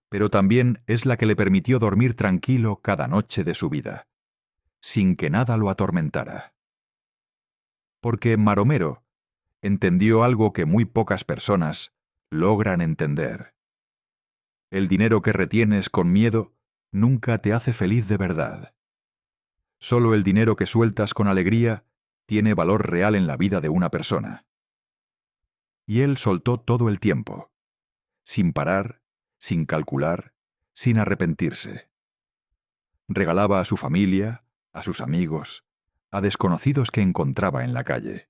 pero también es la que le permitió dormir tranquilo cada noche de su vida, sin que nada lo atormentara. Porque Maromero entendió algo que muy pocas personas logran entender. El dinero que retienes con miedo nunca te hace feliz de verdad. Solo el dinero que sueltas con alegría tiene valor real en la vida de una persona. Y él soltó todo el tiempo, sin parar, sin calcular, sin arrepentirse. Regalaba a su familia, a sus amigos, a desconocidos que encontraba en la calle.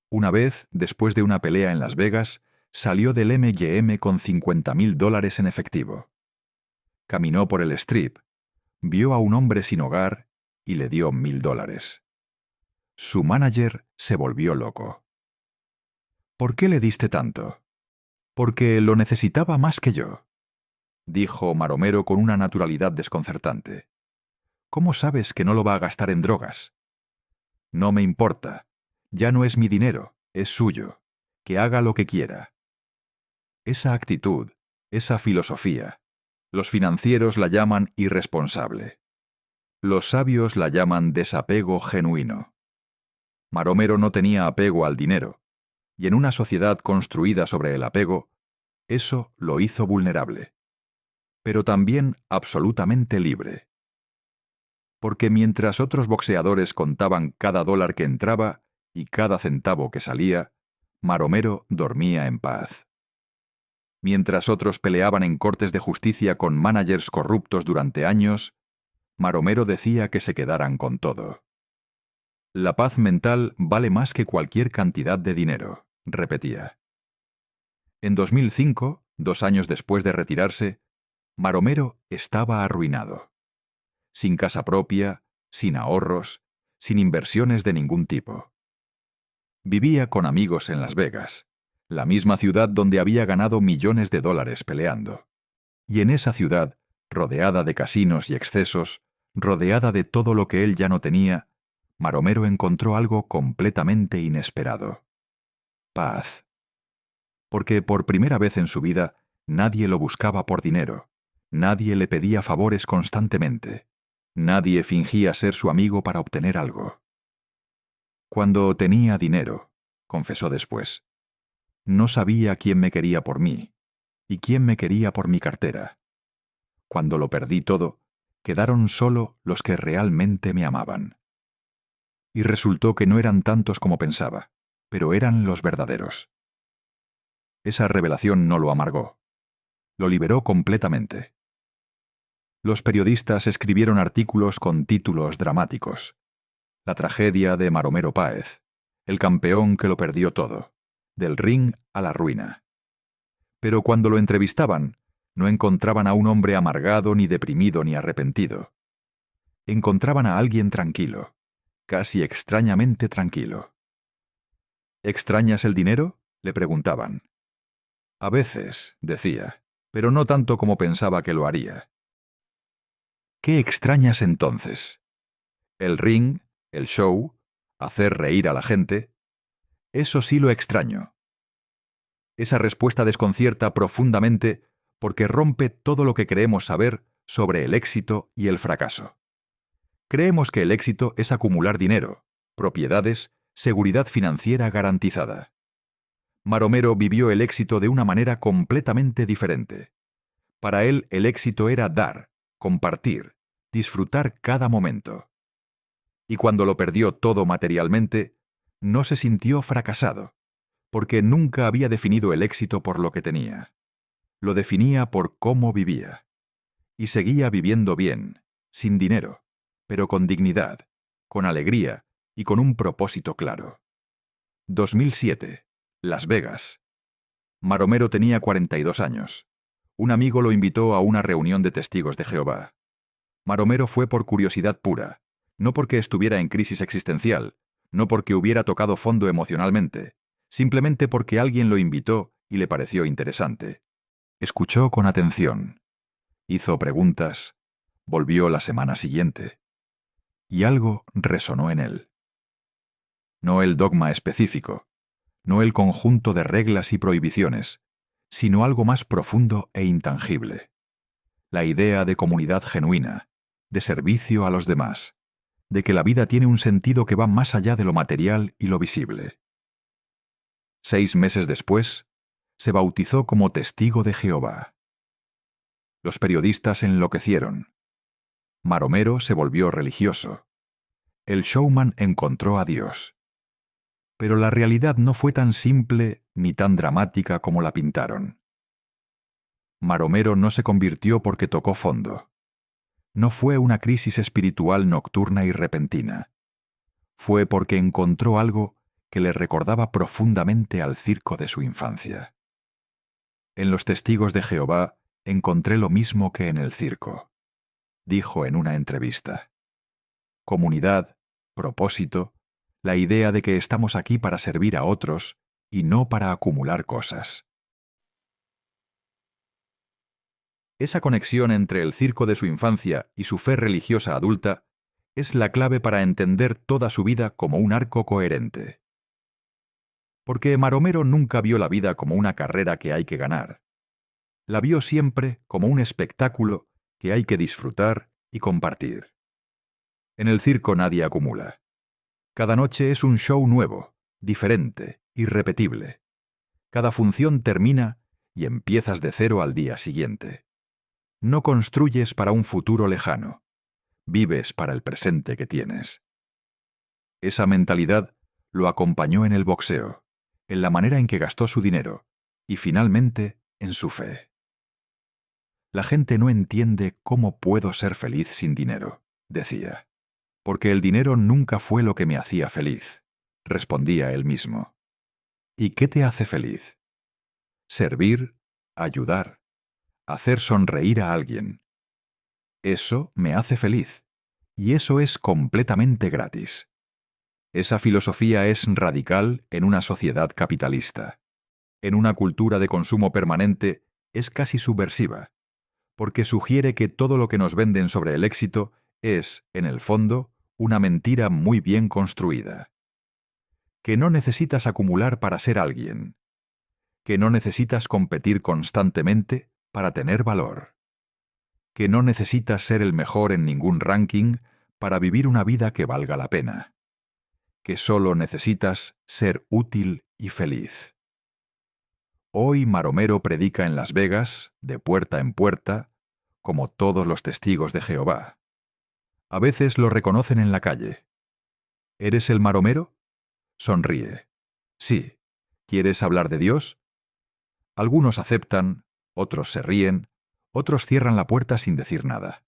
Una vez, después de una pelea en Las Vegas, salió del M&M con $50,000 en efectivo. Caminó por el Strip, vio a un hombre sin hogar y le dio $1,000. Su manager se volvió loco. ¿Por qué le diste tanto? Porque lo necesitaba más que yo, dijo Maromero con una naturalidad desconcertante. ¿Cómo sabes que no lo va a gastar en drogas? No me importa. Ya no es mi dinero, es suyo. Que haga lo que quiera. Esa actitud, esa filosofía, los financieros la llaman irresponsable. Los sabios la llaman desapego genuino. Maromero no tenía apego al dinero, y en una sociedad construida sobre el apego, eso lo hizo vulnerable, pero también absolutamente libre. Porque mientras otros boxeadores contaban cada dólar que entraba y cada centavo que salía, Maromero dormía en paz. Mientras otros peleaban en cortes de justicia con managers corruptos durante años, Maromero decía que se quedaran con todo. La paz mental vale más que cualquier cantidad de dinero, repetía. En 2005, 2 años después de retirarse, Maromero estaba arruinado. Sin casa propia, sin ahorros, sin inversiones de ningún tipo. Vivía con amigos en Las Vegas, la misma ciudad donde había ganado millones de dólares peleando. Y en esa ciudad, rodeada de casinos y excesos, rodeada de todo lo que él ya no tenía, Maromero encontró algo completamente inesperado. Paz. Porque por primera vez en su vida nadie lo buscaba por dinero, nadie le pedía favores constantemente, nadie fingía ser su amigo para obtener algo. Cuando tenía dinero, confesó después, no sabía quién me quería por mí y quién me quería por mi cartera. Cuando lo perdí todo, quedaron solo los que realmente me amaban. Y resultó que no eran tantos como pensaba, pero eran los verdaderos. Esa revelación no lo amargó. Lo liberó completamente. Los periodistas escribieron artículos con títulos dramáticos. La tragedia de Maromero Páez, el campeón que lo perdió todo, del ring a la ruina. Pero cuando lo entrevistaban, no encontraban a un hombre amargado, ni deprimido, ni arrepentido. Encontraban a alguien tranquilo, casi extrañamente tranquilo. ¿Extrañas el dinero?, le preguntaban. A veces, decía, pero no tanto como pensaba que lo haría. ¿Qué extrañas entonces? El ring, el show, hacer reír a la gente. Eso sí lo extraño. Esa respuesta desconcierta profundamente porque rompe todo lo que creemos saber sobre el éxito y el fracaso. Creemos que el éxito es acumular dinero, propiedades, seguridad financiera garantizada. Maromero vivió el éxito de una manera completamente diferente. Para él el éxito era dar, compartir, disfrutar cada momento. Y cuando lo perdió todo materialmente, no se sintió fracasado, porque nunca había definido el éxito por lo que tenía. Lo definía por cómo vivía. Y seguía viviendo bien, sin dinero, pero con dignidad, con alegría y con un propósito claro. 2007, Las Vegas. Maromero tenía 42 años. Un amigo lo invitó a una reunión de testigos de Jehová. Maromero fue por curiosidad pura, no porque estuviera en crisis existencial, no porque hubiera tocado fondo emocionalmente, simplemente porque alguien lo invitó y le pareció interesante. Escuchó con atención, hizo preguntas, volvió la semana siguiente, y algo resonó en él. No el dogma específico, no el conjunto de reglas y prohibiciones, sino algo más profundo e intangible. La idea de comunidad genuina, de servicio a los demás, de que la vida tiene un sentido que va más allá de lo material y lo visible. 6 meses después, se bautizó como testigo de Jehová. Los periodistas enloquecieron. Maromero se volvió religioso. El showman encontró a Dios. Pero la realidad no fue tan simple ni tan dramática como la pintaron. Maromero no se convirtió porque tocó fondo. No fue una crisis espiritual nocturna y repentina. Fue porque encontró algo que le recordaba profundamente al circo de su infancia. En los testigos de Jehová encontré lo mismo que en el circo, dijo en una entrevista. Comunidad, propósito, la idea de que estamos aquí para servir a otros y no para acumular cosas. Esa conexión entre el circo de su infancia y su fe religiosa adulta es la clave para entender toda su vida como un arco coherente. Porque Maromero nunca vio la vida como una carrera que hay que ganar. La vio siempre como un espectáculo que hay que disfrutar y compartir. En el circo nadie acumula. Cada noche es un show nuevo, diferente, irrepetible. Cada función termina y empiezas de cero al día siguiente. No construyes para un futuro lejano. Vives para el presente que tienes. Esa mentalidad lo acompañó en el boxeo, en la manera en que gastó su dinero y finalmente en su fe. La gente no entiende cómo puedo ser feliz sin dinero, decía. Porque el dinero nunca fue lo que me hacía feliz, respondía él mismo. ¿Y qué te hace feliz? Servir, ayudar, hacer sonreír a alguien. Eso me hace feliz, y eso es completamente gratis. Esa filosofía es radical en una sociedad capitalista. En una cultura de consumo permanente es casi subversiva, porque sugiere que todo lo que nos venden sobre el éxito es, en el fondo, una mentira muy bien construida. Que no necesitas acumular para ser alguien. Que no necesitas competir constantemente para tener valor. Que no necesitas ser el mejor en ningún ranking para vivir una vida que valga la pena. Que solo necesitas ser útil y feliz. Hoy Maromero predica en Las Vegas, de puerta en puerta, como todos los testigos de Jehová. A veces lo reconocen en la calle. ¿Eres el Maromero? Sonríe. Sí. ¿Quieres hablar de Dios? Algunos aceptan, otros se ríen, otros cierran la puerta sin decir nada.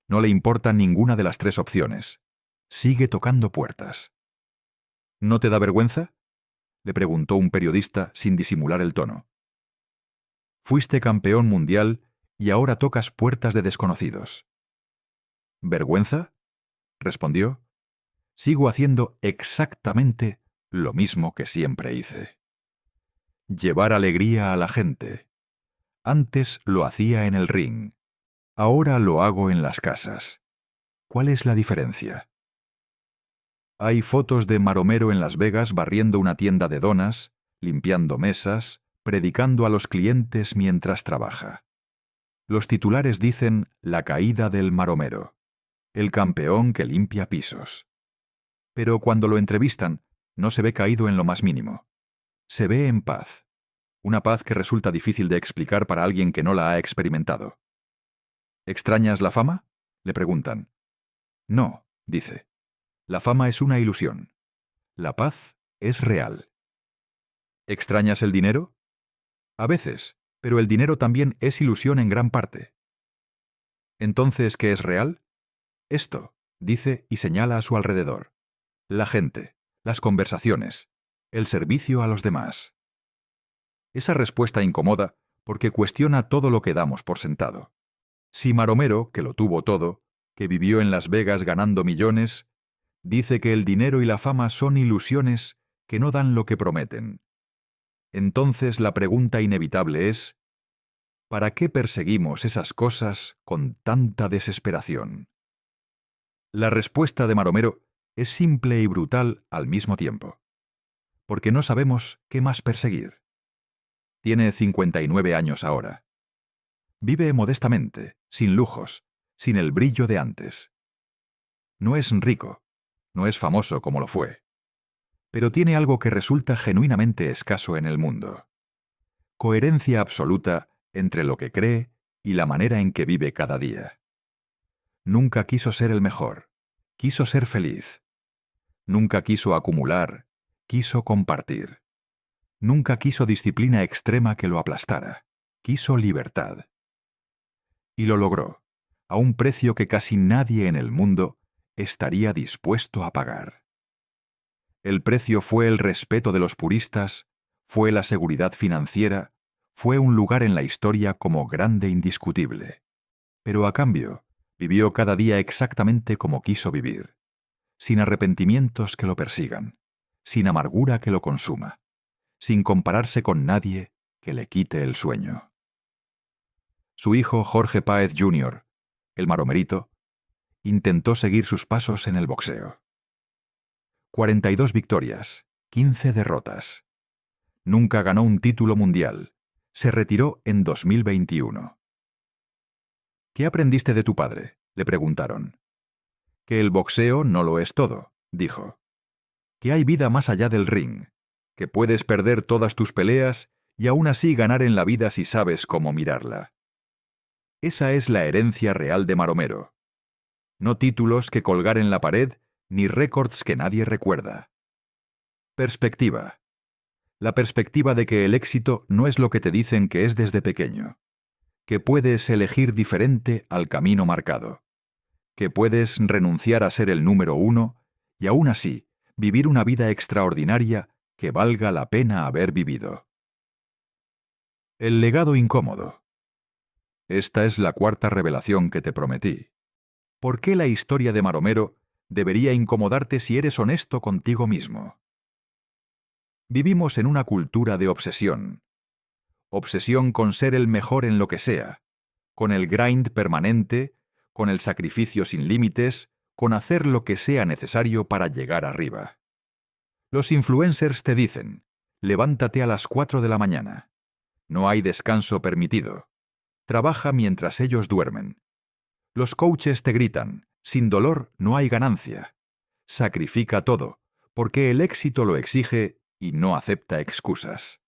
No le importa ninguna de las 3 opciones. Sigue tocando puertas. ¿No te da vergüenza?, le preguntó un periodista sin disimular el tono. Fuiste campeón mundial y ahora tocas puertas de desconocidos. ¿Vergüenza?, respondió. Sigo haciendo exactamente lo mismo que siempre hice. Llevar alegría a la gente. Antes lo hacía en el ring. Ahora lo hago en las casas. ¿Cuál es la diferencia? Hay fotos de Maromero en Las Vegas barriendo una tienda de donas, limpiando mesas, predicando a los clientes mientras trabaja. Los titulares dicen la caída del Maromero, el campeón que limpia pisos. Pero cuando lo entrevistan, no se ve caído en lo más mínimo. Se ve en paz. Una paz que resulta difícil de explicar para alguien que no la ha experimentado. ¿Extrañas la fama?, le preguntan. No, dice. La fama es una ilusión. La paz es real. ¿Extrañas el dinero? A veces, pero el dinero también es ilusión en gran parte. Entonces, ¿qué es real? Esto, dice y señala a su alrededor. La gente, las conversaciones, el servicio a los demás. Esa respuesta incomoda porque cuestiona todo lo que damos por sentado. Si Maromero, que lo tuvo todo, que vivió en Las Vegas ganando millones, dice que el dinero y la fama son ilusiones que no dan lo que prometen, entonces la pregunta inevitable es: ¿para qué perseguimos esas cosas con tanta desesperación? La respuesta de Maromero es simple y brutal al mismo tiempo, porque no sabemos qué más perseguir. Tiene 59 años ahora. Vive modestamente, sin lujos, sin el brillo de antes. No es rico, no es famoso como lo fue, pero tiene algo que resulta genuinamente escaso en el mundo: coherencia absoluta entre lo que cree y la manera en que vive cada día. Nunca quiso ser el mejor, quiso ser feliz. Nunca quiso acumular, quiso compartir. Nunca quiso disciplina extrema que lo aplastara, quiso libertad. Y lo logró, a un precio que casi nadie en el mundo estaría dispuesto a pagar. El precio fue el respeto de los puristas, fue la seguridad financiera, fue un lugar en la historia como grande indiscutible. Pero a cambio, vivió cada día exactamente como quiso vivir, sin arrepentimientos que lo persigan, sin amargura que lo consuma, sin compararse con nadie que le quite el sueño. Su hijo Jorge Páez Jr., el maromerito, intentó seguir sus pasos en el boxeo. 42 victorias, 15 derrotas. Nunca ganó un título mundial. Se retiró en 2021. ¿Qué aprendiste de tu padre?, le preguntaron. Que el boxeo no lo es todo, dijo. Que hay vida más allá del ring, que puedes perder todas tus peleas y aún así ganar en la vida si sabes cómo mirarla. Esa es la herencia real de Maromero. No títulos que colgar en la pared, ni récords que nadie recuerda. Perspectiva. La perspectiva de que el éxito no es lo que te dicen que es desde pequeño, que puedes elegir diferente al camino marcado, que puedes renunciar a ser el número uno y aún así vivir una vida extraordinaria que valga la pena haber vivido. El legado incómodo. Esta es la cuarta revelación que te prometí. ¿Por qué la historia de Maromero debería incomodarte si eres honesto contigo mismo? Vivimos en una cultura de obsesión. Obsesión con ser el mejor en lo que sea, con el grind permanente, con el sacrificio sin límites, con hacer lo que sea necesario para llegar arriba. Los influencers te dicen: levántate a las 4 de la mañana. No hay descanso permitido. Trabaja mientras ellos duermen. Los coaches te gritan: sin dolor no hay ganancia. Sacrifica todo, porque el éxito lo exige y no acepta excusas.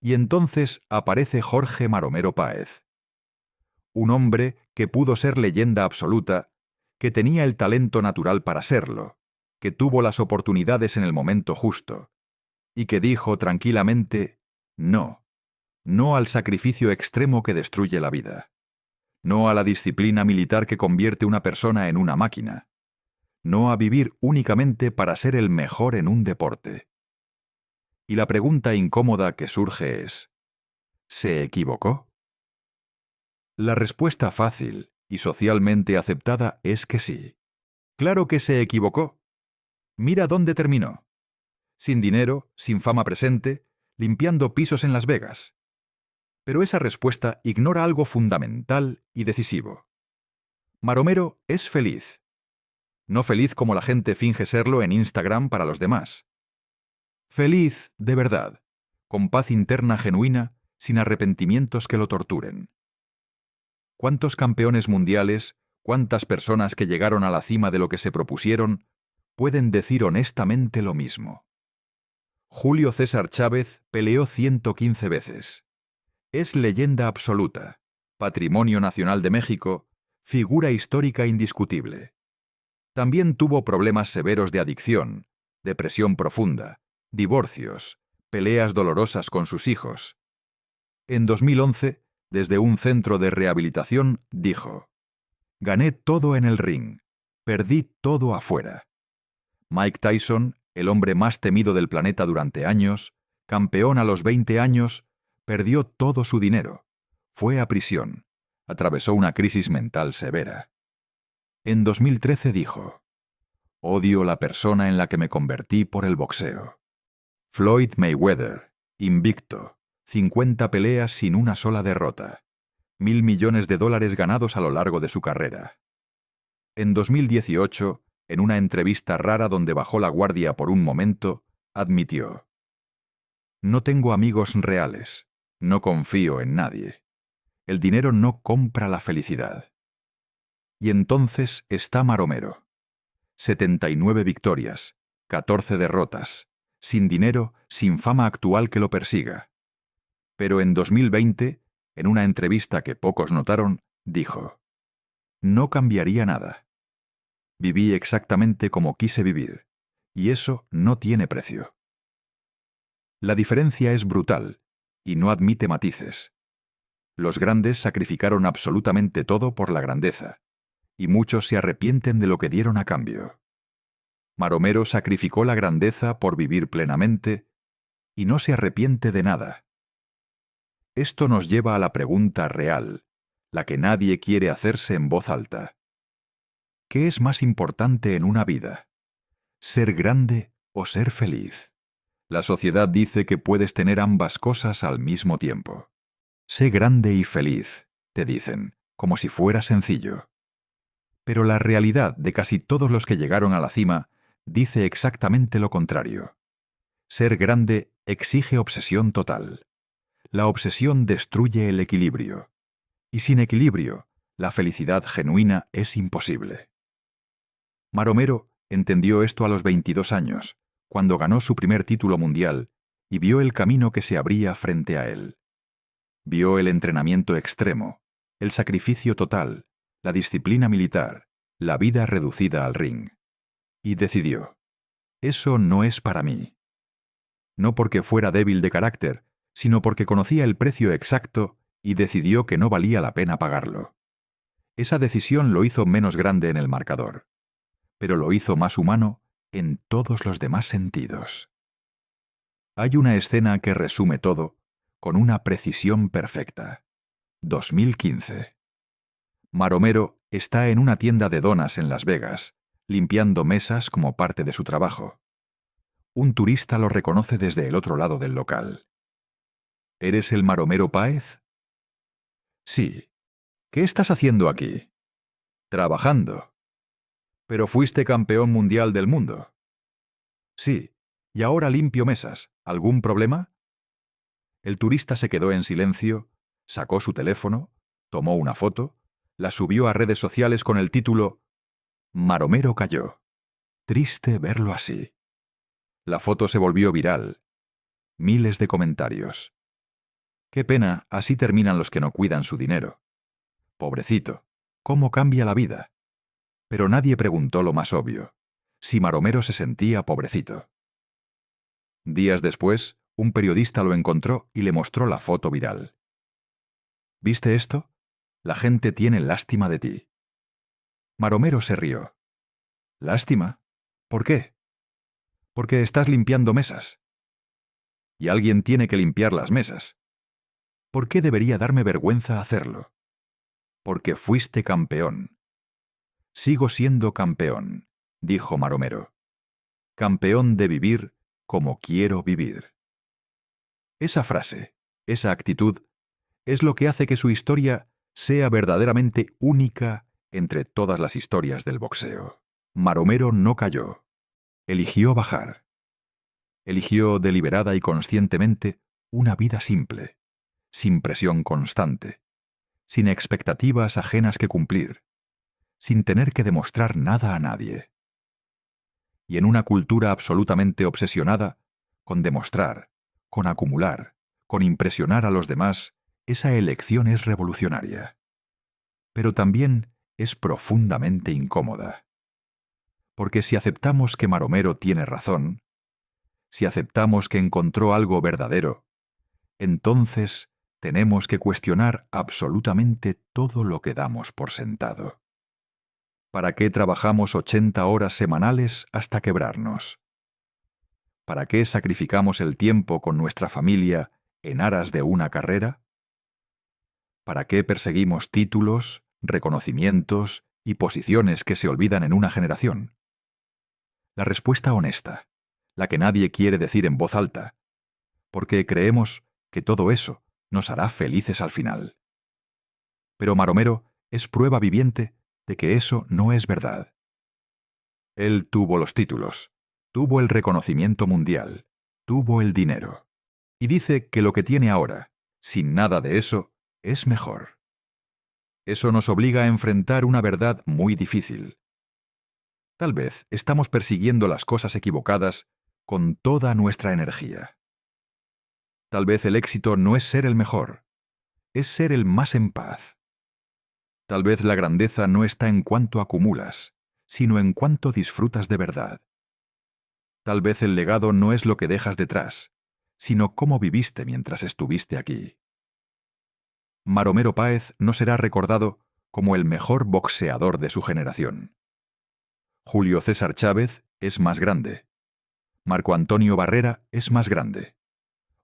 Y entonces aparece Jorge Maromero Páez. Un hombre que pudo ser leyenda absoluta, que tenía el talento natural para serlo, que tuvo las oportunidades en el momento justo, y que dijo tranquilamente: no, no al sacrificio extremo que destruye la vida, no a la disciplina militar que convierte una persona en una máquina, no a vivir únicamente para ser el mejor en un deporte. Y la pregunta incómoda que surge es: ¿se equivocó? La respuesta fácil y socialmente aceptada es que sí. Claro que se equivocó. Mira dónde terminó. Sin dinero, sin fama presente, limpiando pisos en Las Vegas. Pero esa respuesta ignora algo fundamental y decisivo. Maromero es feliz. No feliz como la gente finge serlo en Instagram para los demás. Feliz de verdad, con paz interna genuina, sin arrepentimientos que lo torturen. ¿Cuántos campeones mundiales, cuántas personas que llegaron a la cima de lo que se propusieron, pueden decir honestamente lo mismo? Julio César Chávez peleó 115 veces. Es leyenda absoluta, patrimonio nacional de México, figura histórica indiscutible. También tuvo problemas severos de adicción, depresión profunda, divorcios, peleas dolorosas con sus hijos. En 2011, desde un centro de rehabilitación, dijo: gané todo en el ring, perdí todo afuera. Mike Tyson, el hombre más temido del planeta durante años, campeón a los 20 años, perdió todo su dinero, fue a prisión, atravesó una crisis mental severa. En 2013 dijo: odio la persona en la que me convertí por el boxeo. Floyd Mayweather, invicto, 50 peleas sin una sola derrota, $1.000 millones ganados a lo largo de su carrera. En 2018, en una entrevista rara donde bajó la guardia por un momento, admitió: No tengo amigos reales. No confío en nadie. El dinero no compra la felicidad. Y entonces está Maromero. 79 victorias, 14 derrotas, sin dinero, sin fama actual que lo persiga. Pero en 2020, en una entrevista que pocos notaron, dijo: no cambiaría nada. Viví exactamente como quise vivir, y eso no tiene precio. La diferencia es brutal, y no admite matices. Los grandes sacrificaron absolutamente todo por la grandeza, y muchos se arrepienten de lo que dieron a cambio. Maromero sacrificó la grandeza por vivir plenamente, y no se arrepiente de nada. Esto nos lleva a la pregunta real, la que nadie quiere hacerse en voz alta. ¿Qué es más importante en una vida? ¿Ser grande o ser feliz? La sociedad dice que puedes tener ambas cosas al mismo tiempo. Sé grande y feliz, te dicen, como si fuera sencillo. Pero la realidad de casi todos los que llegaron a la cima dice exactamente lo contrario. Ser grande exige obsesión total. La obsesión destruye el equilibrio. Y sin equilibrio, la felicidad genuina es imposible. Maromero entendió esto a los 22 años, cuando ganó su primer título mundial y vio el camino que se abría frente a él. Vio el entrenamiento extremo, el sacrificio total, la disciplina militar, la vida reducida al ring. Y decidió: eso no es para mí. No porque fuera débil de carácter, sino porque conocía el precio exacto y decidió que no valía la pena pagarlo. Esa decisión lo hizo menos grande en el marcador, pero lo hizo más humano en todos los demás sentidos. Hay una escena que resume todo con una precisión perfecta. 2015. Maromero está en una tienda de donas en Las Vegas, limpiando mesas como parte de su trabajo. Un turista lo reconoce desde el otro lado del local. ¿Eres el Maromero Páez? Sí. ¿Qué estás haciendo aquí? Trabajando. ¿Pero fuiste campeón mundial del mundo? Sí. Y ahora limpio mesas. ¿Algún problema? El turista se quedó en silencio, sacó su teléfono, tomó una foto, la subió a redes sociales con el título «Maromero cayó». Triste verlo así. La foto se volvió viral. Miles de comentarios. Qué pena, así terminan los que no cuidan su dinero. Pobrecito, ¿cómo cambia la vida? Pero nadie preguntó lo más obvio: si Maromero se sentía pobrecito. Días después, un periodista lo encontró y le mostró la foto viral. ¿Viste esto? La gente tiene lástima de ti. Maromero se rió. ¿Lástima? ¿Por qué? Porque estás limpiando mesas. Y alguien tiene que limpiar las mesas. ¿Por qué debería darme vergüenza hacerlo? Porque fuiste campeón. Sigo siendo campeón, dijo Maromero. Campeón de vivir como quiero vivir. Esa frase, esa actitud, es lo que hace que su historia sea verdaderamente única entre todas las historias del boxeo. Maromero no cayó. Eligió bajar. Eligió deliberada y conscientemente una vida simple, sin presión constante, sin expectativas ajenas que cumplir, sin tener que demostrar nada a nadie. Y en una cultura absolutamente obsesionada con demostrar, con acumular, con impresionar a los demás, esa elección es revolucionaria. Pero también es profundamente incómoda. Porque si aceptamos que Maromero tiene razón, si aceptamos que encontró algo verdadero, entonces tenemos que cuestionar absolutamente todo lo que damos por sentado. ¿Para qué trabajamos 80 horas semanales hasta quebrarnos? ¿Para qué sacrificamos el tiempo con nuestra familia en aras de una carrera? ¿Para qué perseguimos títulos, reconocimientos y posiciones que se olvidan en una generación? La respuesta honesta, la que nadie quiere decir en voz alta, porque creemos que todo eso nos hará felices al final. Pero Maromero es prueba viviente de que eso no es verdad. Él tuvo los títulos, tuvo el reconocimiento mundial, tuvo el dinero. Y dice que lo que tiene ahora, sin nada de eso, es mejor. Eso nos obliga a enfrentar una verdad muy difícil. Tal vez estamos persiguiendo las cosas equivocadas con toda nuestra energía. Tal vez el éxito no es ser el mejor, es ser el más en paz. Tal vez la grandeza no está en cuánto acumulas, sino en cuánto disfrutas de verdad. Tal vez el legado no es lo que dejas detrás, sino cómo viviste mientras estuviste aquí. Maromero Páez no será recordado como el mejor boxeador de su generación. Julio César Chávez es más grande. Marco Antonio Barrera es más grande.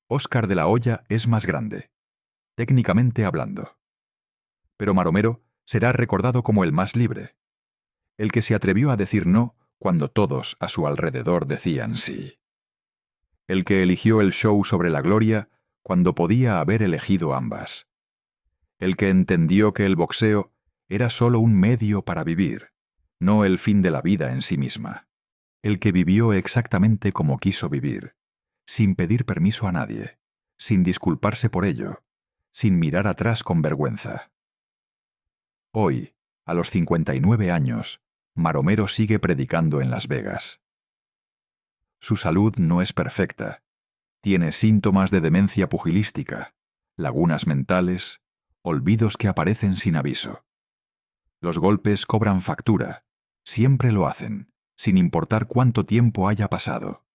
Óscar de la Hoya es más grande, técnicamente hablando. Pero Maromero será recordado como el más libre, el que se atrevió a decir no cuando todos a su alrededor decían sí. El que eligió el show sobre la gloria cuando podía haber elegido ambas. El que entendió que el boxeo era solo un medio para vivir, no el fin de la vida en sí misma. El que vivió exactamente como quiso vivir, sin pedir permiso a nadie, sin disculparse por ello, sin mirar atrás con vergüenza. Hoy, a los 59 años, Maromero sigue predicando en Las Vegas. Su salud no es perfecta. Tiene síntomas de demencia pugilística, lagunas mentales, olvidos que aparecen sin aviso. Los golpes cobran factura, siempre lo hacen, sin importar cuánto tiempo haya pasado.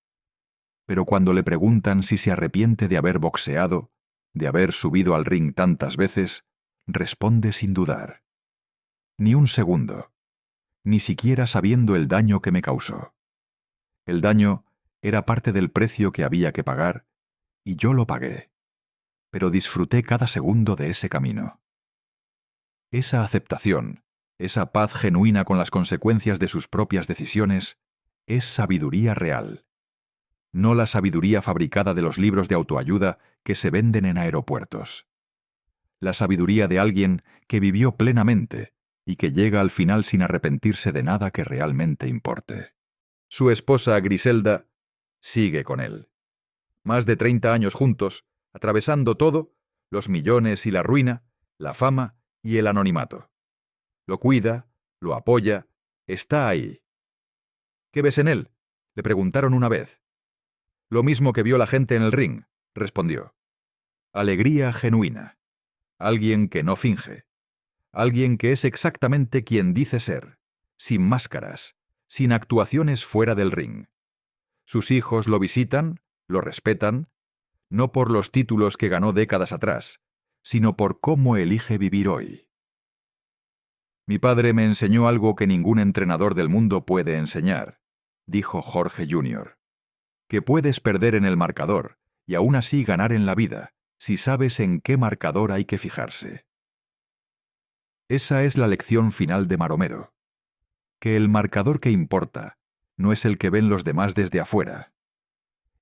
Pero cuando le preguntan si se arrepiente de haber boxeado, de haber subido al ring tantas veces, responde sin dudar. Ni un segundo, ni siquiera sabiendo el daño que me causó. El daño era parte del precio que había que pagar, y yo lo pagué, pero disfruté cada segundo de ese camino. Esa aceptación, esa paz genuina con las consecuencias de sus propias decisiones, es sabiduría real. No la sabiduría fabricada de los libros de autoayuda que se venden en aeropuertos. La sabiduría de alguien que vivió plenamente y que llega al final sin arrepentirse de nada que realmente importe. Su esposa Griselda sigue con él. Más de 30 años juntos, atravesando todo, los millones y la ruina, la fama y el anonimato. Lo cuida, lo apoya, está ahí. ¿Qué ves en él?, le preguntaron una vez. Lo mismo que vio la gente en el ring, respondió. Alegría genuina. Alguien que no finge. Alguien que es exactamente quien dice ser, sin máscaras, sin actuaciones fuera del ring. Sus hijos lo visitan, lo respetan, no por los títulos que ganó décadas atrás, sino por cómo elige vivir hoy. Mi padre me enseñó algo que ningún entrenador del mundo puede enseñar, dijo Jorge Jr., que puedes perder en el marcador y aún así ganar en la vida, si sabes en qué marcador hay que fijarse. Esa es la lección final de Maromero, que el marcador que importa no es el que ven los demás desde afuera,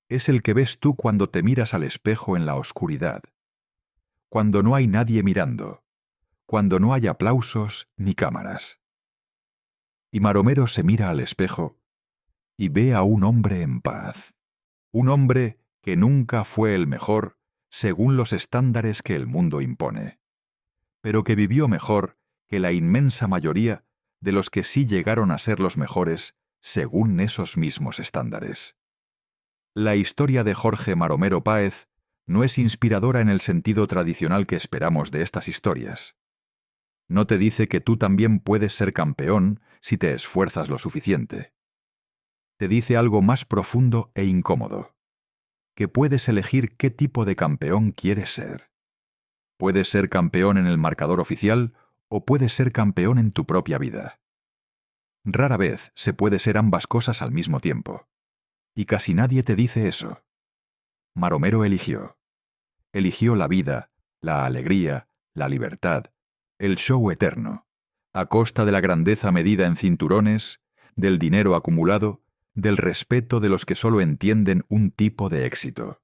es el que ves tú cuando te miras al espejo en la oscuridad, cuando no hay nadie mirando, cuando no hay aplausos ni cámaras. Y Maromero se mira al espejo y ve a un hombre en paz, un hombre que nunca fue el mejor según los estándares que el mundo impone, pero que vivió mejor que la inmensa mayoría de los que sí llegaron a ser los mejores según esos mismos estándares. La historia de Jorge Maromero Páez no es inspiradora en el sentido tradicional que esperamos de estas historias. No te dice que tú también puedes ser campeón si te esfuerzas lo suficiente. Te dice algo más profundo e incómodo, que puedes elegir qué tipo de campeón quieres ser. Puedes ser campeón en el marcador oficial o puedes ser campeón en tu propia vida. Rara vez se puede ser ambas cosas al mismo tiempo. Y casi nadie te dice eso. Maromero eligió. Eligió la vida, la alegría, la libertad, el show eterno, a costa de la grandeza medida en cinturones, del dinero acumulado, del respeto de los que solo entienden un tipo de éxito.